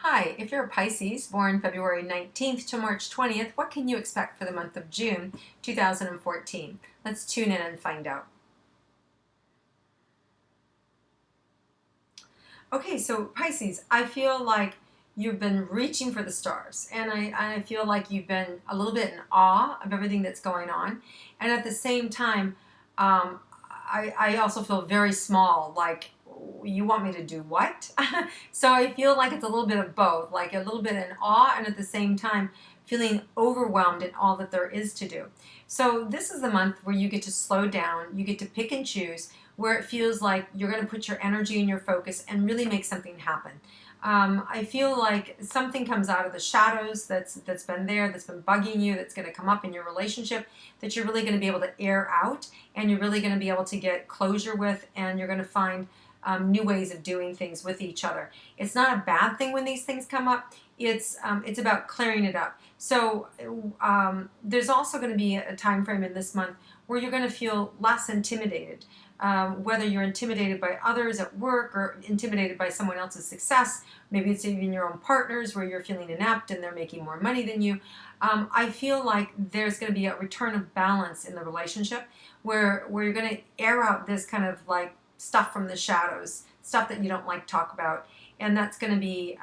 Hi, if you're a Pisces born February 19th to March 20th, what can you expect for the month of June 2014? Let's tune in and find out. Okay, so Pisces, I feel like you've been reaching for the stars, and I feel like you've been a little bit in awe of everything that's going on, and at the same time, um, I also feel very small, like you want me to do what? So I feel like it's a little bit of both, like a little bit in awe, and at the same time, feeling overwhelmed in all that there is to do. So this is the month where you get to slow down, you get to pick and choose where it feels like you're going to put your energy and your focus and really make something happen. I feel like something comes out of the shadows that's been there, that's been bugging you, that's going to come up in your relationship, that you're really going to be able to air out, and you're really going to be able to get closure with, and you're going to find new ways of doing things with each other. It's not a bad thing when these things come up. It's about clearing it up. So there's also going to be a time frame in this month where you're going to feel less intimidated. Whether you're intimidated by others at work or intimidated by someone else's success, maybe it's even your own partners where you're feeling inept and they're making more money than you. I feel like there's going to be a return of balance in the relationship where you're going to air out this kind of like stuff from the shadows, stuff that you don't like to talk about, and that's going to be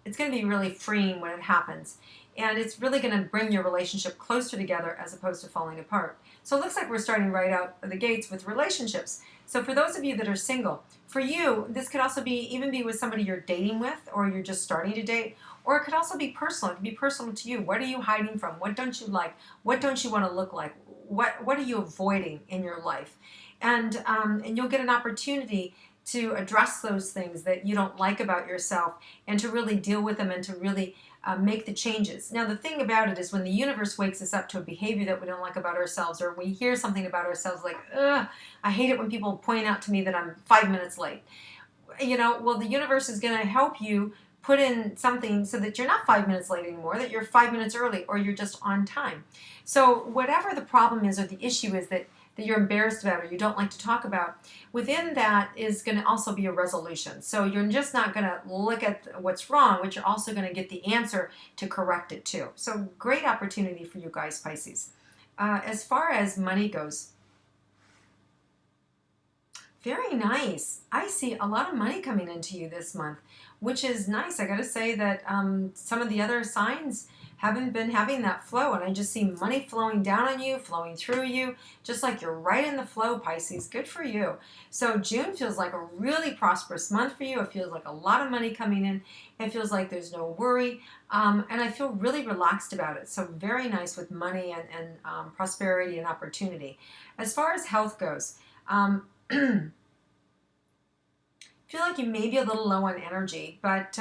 it's going to be really freeing when it happens. And it's really going to bring your relationship closer together as opposed to falling apart. So it looks like we're starting right out of the gates with relationships. So for those of you that are single, for you, this could also be even be with somebody you're dating with or you're just starting to date, or it could also be personal. It could be personal to you. What are you hiding from? What don't you like? What don't you want to look like? What are you avoiding in your life? And you'll get an opportunity to address those things that you don't like about yourself and to really deal with them and to really make the changes. Now, the thing about it is when the universe wakes us up to a behavior that we don't like about ourselves, or we hear something about ourselves like, ugh, I hate it when people point out to me that I'm 5 minutes late. Well, the universe is going to help you put in something so that you're not 5 minutes late anymore, that you're 5 minutes early, or you're just on time. So whatever the problem is or the issue is that you're embarrassed about or you don't like to talk about, within that is going to also be a resolution. So you're just not going to look at what's wrong, but you're also going to get the answer to correct it too. So great opportunity for you guys, Pisces. As far as money goes, very nice. I see a lot of money coming into you this month, which is nice. I got to say that some of the other signs haven't been having that flow, and I just see money flowing down on you, flowing through you, just like you're right in the flow, Pisces. Good for you. So June feels like a really prosperous month for you. It feels like a lot of money coming in. It feels like there's no worry, and I feel really relaxed about it. So very nice with money and prosperity and opportunity. As far as health goes, feel like you may be a little low on energy, but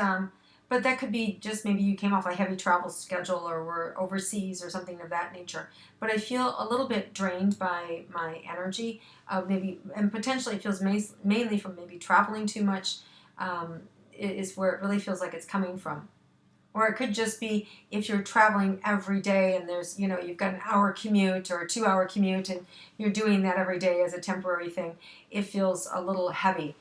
that could be just maybe you came off a heavy travel schedule or were overseas or something of that nature. But I feel a little bit drained by my energy, maybe, and potentially it feels mainly from maybe traveling too much. Is where it really feels like it's coming from. Or it could just be if you're traveling every day and there's, you've got an hour commute or a 2 hour commute and you're doing that every day as a temporary thing, it feels a little heavy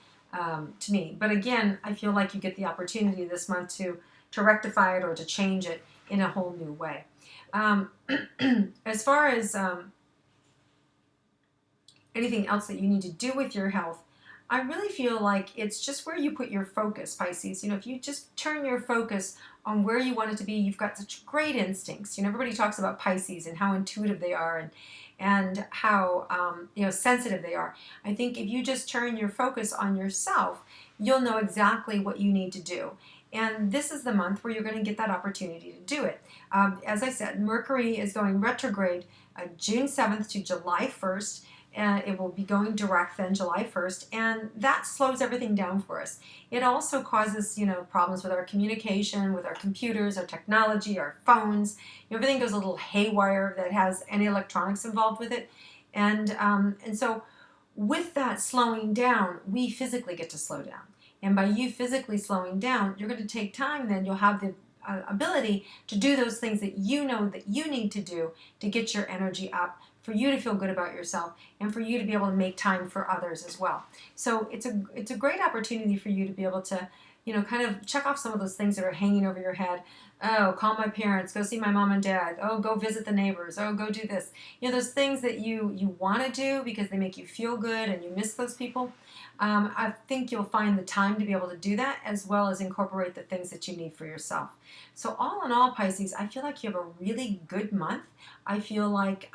to me. But again, I feel like you get the opportunity this month to rectify it or to change it in a whole new way. Um, as far as anything else that you need to do with your health, I really feel like it's just where you put your focus, Pisces. If you just turn your focus on where you want it to be, you've got such great instincts. Everybody talks about Pisces and how intuitive they are and how sensitive they are. I think if you just turn your focus on yourself, you'll know exactly what you need to do. And this is the month where you're going to get that opportunity to do it. As I said, Mercury is going retrograde June 7th to July 1st. It will be going direct then July 1st, and that slows everything down for us. It also causes, problems with our communication, with our computers, our technology, our phones. Everything goes a little haywire that has any electronics involved with it. And so with that slowing down, we physically get to slow down. And by you physically slowing down, you're going to take time, then you'll have the ability to do those things that you know that you need to do to get your energy up, for you to feel good about yourself, and for you to be able to make time for others as well. So it's a great opportunity for you to be able kind of check off some of those things that are hanging over your head. Oh, call my parents, go see my mom and dad. Oh, go visit the neighbors. Oh, go do this. Those things that you want to do because they make you feel good and you miss those people. I think you'll find the time to be able to do that, as well as incorporate the things that you need for yourself. So all in all, Pisces, I feel like you have a really good month. I feel like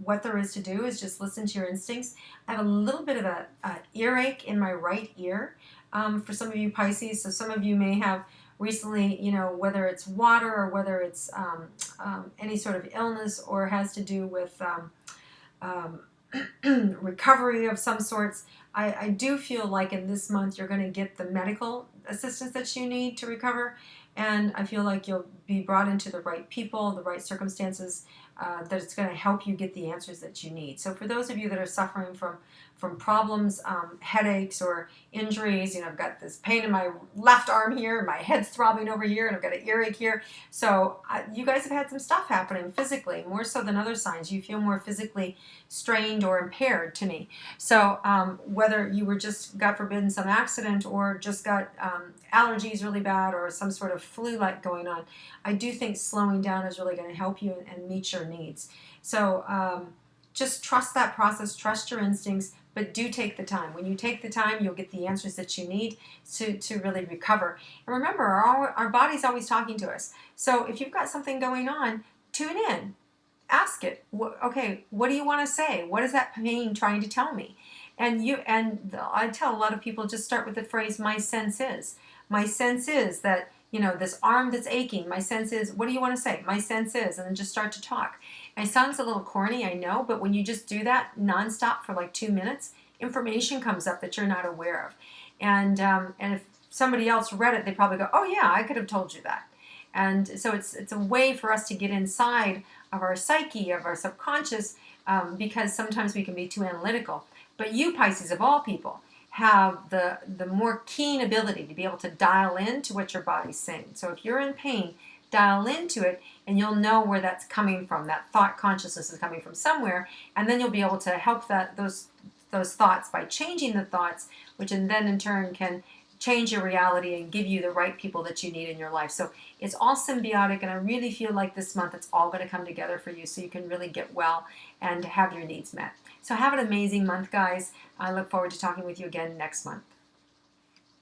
what there is to do is just listen to your instincts. I have a little bit of a earache in my right ear for some of you Pisces. So some of you may have recently, whether it's water or whether it's any sort of illness or has to do with um, recovery of some sorts. I do feel like in this month you're going to get the medical assistance that you need to recover, and I feel like you'll be brought into the right people, the right circumstances, that it's going to help you get the answers that you need. So for those of you that are suffering from problems, headaches or injuries, I've got this pain in my left arm here, and my head's throbbing over here, and I've got an earache here. So you guys have had some stuff happening physically, more so than other signs. You feel more physically strained or impaired to me. So whether you were just, God forbid, in some accident or just got allergies really bad or some sort of flu-like going on, I do think slowing down is really going to help you and meet your needs. So just trust that process, trust your instincts, but do take the time. When you take the time, you'll get the answers that you need to really recover. And remember, our body's always talking to us. So if you've got something going on, tune in. Ask it. Okay, what do you want to say? What is that pain trying to tell me? And I tell a lot of people, just start with the phrase, my sense is. My sense is that, this arm that's aching, my sense is, what do you want to say? My sense is, and then just start to talk. And it sounds a little corny, I know, but when you just do that nonstop for like 2 minutes, information comes up that you're not aware of. And if somebody else read it, they probably go, oh yeah, I could have told you that. And so it's a way for us to get inside of our psyche, of our subconscious, because sometimes we can be too analytical. But you, Pisces, of all people, have the more keen ability to be able to dial into what your body's saying. So if you're in pain, dial into it, and you'll know where that's coming from. That thought consciousness is coming from somewhere, and then you'll be able to help those thoughts by changing the thoughts, which then in turn can change your reality and give you the right people that you need in your life. So it's all symbiotic, and I really feel like this month it's all going to come together for you so you can really get well and have your needs met. So have an amazing month, guys. I look forward to talking with you again next month.